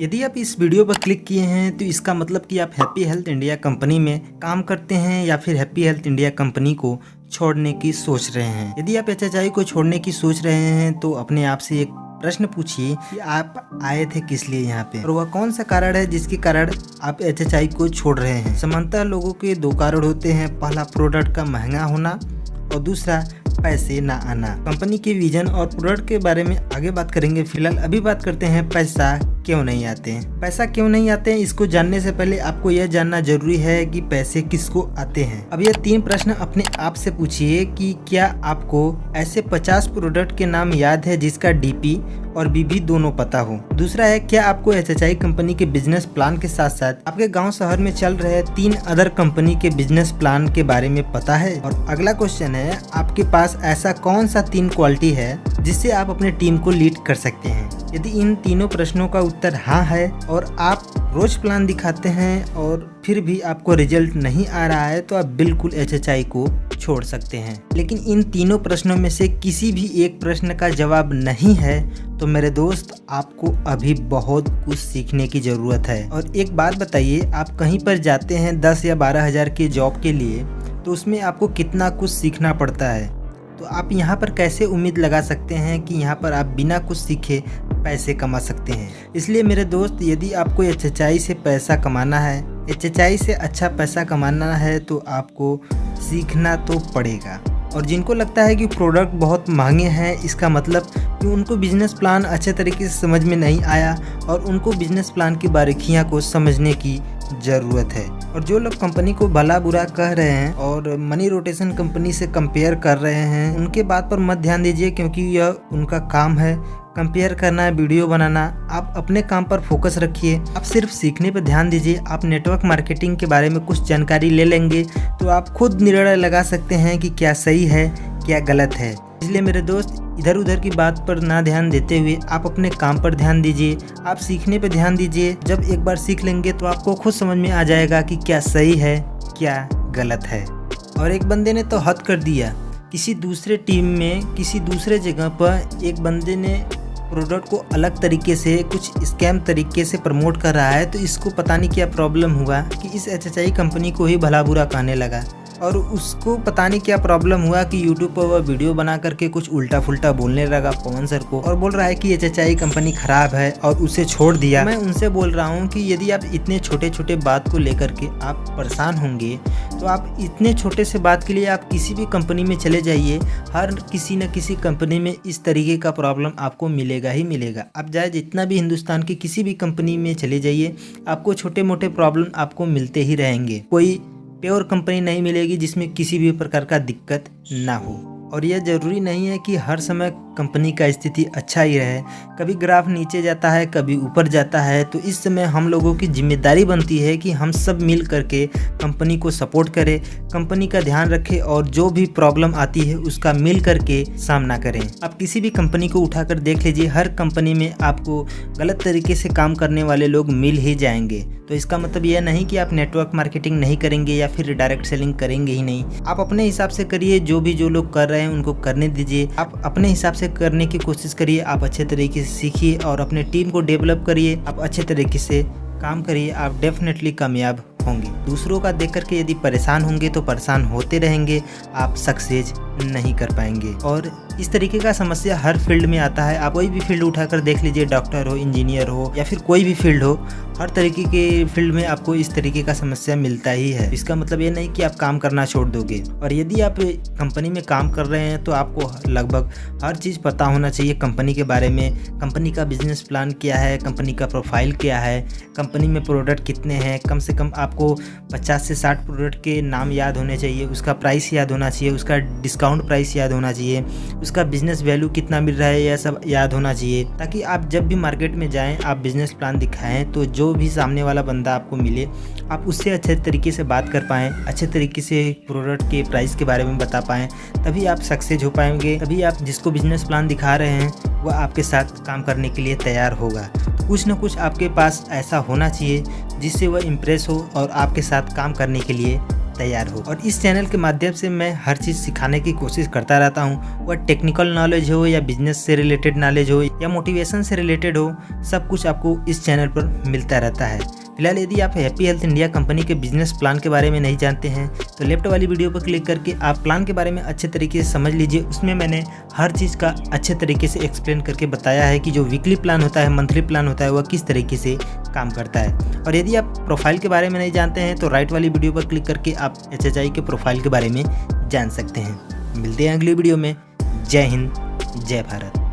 यदि आप इस वीडियो पर क्लिक किए हैं तो इसका मतलब कि आप हैप्पी हेल्थ इंडिया कंपनी में काम करते हैं या फिर हैप्पी हेल्थ इंडिया कंपनी को छोड़ने की सोच रहे हैं। यदि आप एचएचआई को छोड़ने की सोच रहे हैं तो अपने आप से एक प्रश्न पूछिए कि आप आए थे किस लिए यहाँ पे और वह कौन सा कारण है जिसके कारण आप एचएचआई को छोड़ रहे हैं। सामान्यतः लोगों के दो कारण होते हैं, पहला प्रोडक्ट का महंगा होना और दूसरा पैसे ना आना। कंपनी के विजन और प्रोडक्ट के बारे में आगे बात करेंगे। फिलहाल अभी बात करते हैं पैसा क्यों नहीं आते हैं। पैसा क्यों नहीं आते हैं इसको जानने से पहले आपको यह जानना जरूरी है कि पैसे किसको आते हैं। अब यह 3 प्रश्न अपने आप से पूछिए कि क्या आपको ऐसे 50 प्रोडक्ट के नाम याद है जिसका डीपी और बीबी दोनों पता हो। दूसरा है, क्या आपको एचएचआई कंपनी के बिजनेस प्लान के साथ साथ आपके गांव शहर में चल रहे 3 अदर कंपनी के बिजनेस प्लान के बारे में पता है। और अगला क्वेश्चन है, आपके पास ऐसा कौन सा 3 क्वालिटी है जिससे आप अपने टीम को लीड कर सकते हैं। यदि इन तीनों प्रश्नों का उत्तर हाँ है और आप रोज प्लान दिखाते हैं और फिर भी आपको रिजल्ट नहीं आ रहा है तो आप बिल्कुल एचएचआई को छोड़ सकते हैं। लेकिन इन तीनों प्रश्नों में से किसी भी एक प्रश्न का जवाब नहीं है तो मेरे दोस्त आपको अभी बहुत कुछ सीखने की ज़रूरत है। और एक बात बताइए, आप कहीं पर जाते हैं 10 या 12 हज़ार के जॉब के लिए तो उसमें आपको कितना कुछ सीखना पड़ता है। तो आप यहाँ पर कैसे उम्मीद लगा सकते हैं कि यहाँ पर आप बिना कुछ सीखे पैसे कमा सकते हैं। इसलिए मेरे दोस्त, यदि आपको एचएचआई से पैसा कमाना है, एचएचआई से अच्छा पैसा कमाना है तो आपको सीखना तो पड़ेगा। और जिनको लगता है कि प्रोडक्ट बहुत महंगे हैं, इसका मतलब कि उनको बिजनेस प्लान अच्छे तरीके से समझ में नहीं आया और उनको बिजनेस प्लान की बारीकियां को समझने की ज़रूरत है। और जो लोग कंपनी को भला बुरा कह रहे हैं और मनी रोटेशन कंपनी से कंपेयर कर रहे हैं, उनके बात पर मत ध्यान दीजिए क्योंकि यह उनका काम है कंपेयर करना, वीडियो बनाना। आप अपने काम पर फोकस रखिए, आप सिर्फ सीखने पर ध्यान दीजिए। आप नेटवर्क मार्केटिंग के बारे में कुछ जानकारी ले लेंगे तो आप खुद निर्णय लगा सकते हैं कि क्या सही है क्या गलत है। इसलिए मेरे दोस्त, इधर उधर की बात पर ना ध्यान देते हुए आप अपने काम पर ध्यान दीजिए, आप सीखने पर ध्यान दीजिए। जब एक बार सीख लेंगे तो आपको खुद समझ में आ जाएगा कि क्या सही है क्या गलत है। और एक बंदे ने तो हद कर दिया, किसी दूसरे टीम में किसी दूसरे जगह पर एक बंदे ने प्रोडक्ट को अलग तरीके से कुछ स्कैम तरीके से प्रमोट कर रहा है। तो इसको पता नहीं क्या प्रॉब्लम हुआ कि इस एचएचआई कंपनी को ही भला बुरा कहने लगा और उसको पता नहीं क्या प्रॉब्लम हुआ कि यूट्यूब पर वह वीडियो बना करके कुछ उल्टा फुल्टा बोलने लगा पवन सर को और बोल रहा है कि एचएचआई कंपनी खराब है और उसे छोड़ दिया। मैं उनसे बोल रहा हूँ कि यदि आप इतने छोटे छोटे बात को लेकर के आप परेशान होंगे तो आप इतने छोटे से बात के लिए आप किसी भी कंपनी में चले जाइए, हर किसी न किसी कंपनी में इस तरीके का प्रॉब्लम आपको मिलेगा ही मिलेगा। आप चाहे जितना भी हिंदुस्तान की किसी भी कंपनी में चले जाइए, आपको छोटे मोटे प्रॉब्लम आपको मिलते ही रहेंगे। कोई प्योर कंपनी नहीं मिलेगी जिसमें किसी भी प्रकार का दिक्कत ना हो। और यह ज़रूरी नहीं है कि हर समय कंपनी का स्थिति अच्छा ही रहे, कभी ग्राफ नीचे जाता है कभी ऊपर जाता है। तो इस समय हम लोगों की जिम्मेदारी बनती है कि हम सब मिल करके कंपनी को सपोर्ट करें, कंपनी का ध्यान रखें और जो भी प्रॉब्लम आती है उसका मिल करके सामना करें। आप किसी भी कंपनी को उठाकर देख लीजिए, हर कंपनी में आपको गलत तरीके से काम करने वाले लोग मिल ही जाएंगे। तो इसका मतलब यह नहीं कि आप नेटवर्क मार्केटिंग नहीं करेंगे या फिर डायरेक्ट सेलिंग करेंगे ही नहीं। आप अपने हिसाब से करिए, जो लोग कर रहे हैं उनको करने दीजिए। आप अपने हिसाब से करने की कोशिश करिए, आप अच्छे तरीके से सीखिए और अपने टीम को डेवलप करिए। आप अच्छे तरीके से काम करिए, आप डेफिनेटली कामयाब होंगे। दूसरों का देख करके यदि परेशान होंगे तो परेशान होते रहेंगे, आप सक्सेस नहीं कर पाएंगे। और इस तरीके का समस्या हर फील्ड में आता है। आप कोई भी फील्ड उठाकर देख लीजिए, डॉक्टर हो, इंजीनियर हो या फिर कोई भी फील्ड हो, हर तरीके के फील्ड में आपको इस तरीके का समस्या मिलता ही है। इसका मतलब ये नहीं कि आप काम करना छोड़ दोगे। और यदि आप कंपनी में काम कर रहे हैं तो आपको लगभग हर चीज़ पता होना चाहिए कंपनी के बारे में। कंपनी का बिजनेस प्लान क्या है, कंपनी का प्रोफाइल क्या है, कंपनी में प्रोडक्ट कितने हैं। कम से कम आपको 50 से 60 प्रोडक्ट के नाम याद होने चाहिए, उसका प्राइस याद होना चाहिए, उसका डिस्काउंट प्राइस याद होना चाहिए, उसका बिजनेस वैल्यू कितना मिल रहा है, यह सब याद होना चाहिए। ताकि आप जब भी मार्केट में जाएं, आप बिजनेस प्लान दिखाएं तो जो भी सामने वाला बंदा आपको मिले आप उससे अच्छे तरीके से बात कर पाएँ, अच्छे तरीके से प्रोडक्ट के प्राइस के बारे में बता पाएँ। तभी आप सक्सेस हो पाएंगे, तभी आप जिसको बिजनेस प्लान दिखा रहे हैं वह आपके साथ काम करने के लिए तैयार होगा। कुछ न कुछ आपके पास ऐसा होना चाहिए जिससे वह इम्प्रेस हो और आपके साथ काम करने के लिए तैयार हो। और इस चैनल के माध्यम से मैं हर चीज़ सिखाने की कोशिश करता रहता हूँ, वह टेक्निकल नॉलेज हो या बिजनेस से रिलेटेड नॉलेज हो या मोटिवेशन से रिलेटेड हो, सब कुछ आपको इस चैनल पर मिलता रहता है। फिलहाल यदि आप हैप्पी हेल्थ इंडिया कंपनी के बिजनेस प्लान के बारे में नहीं जानते हैं तो लेफ्ट वाली वीडियो पर क्लिक करके आप प्लान के बारे में अच्छे तरीके से समझ लीजिए। उसमें मैंने हर चीज़ का अच्छे तरीके से एक्सप्लेन करके बताया है कि जो वीकली प्लान होता है, मंथली प्लान होता है, वह किस तरीके से काम करता है। और यदि आप प्रोफाइल के बारे में नहीं जानते हैं तो राइट वाली वीडियो पर क्लिक करके आप HHI के प्रोफाइल के बारे में जान सकते हैं। मिलते हैं अगली वीडियो में। जय हिंद, जय भारत।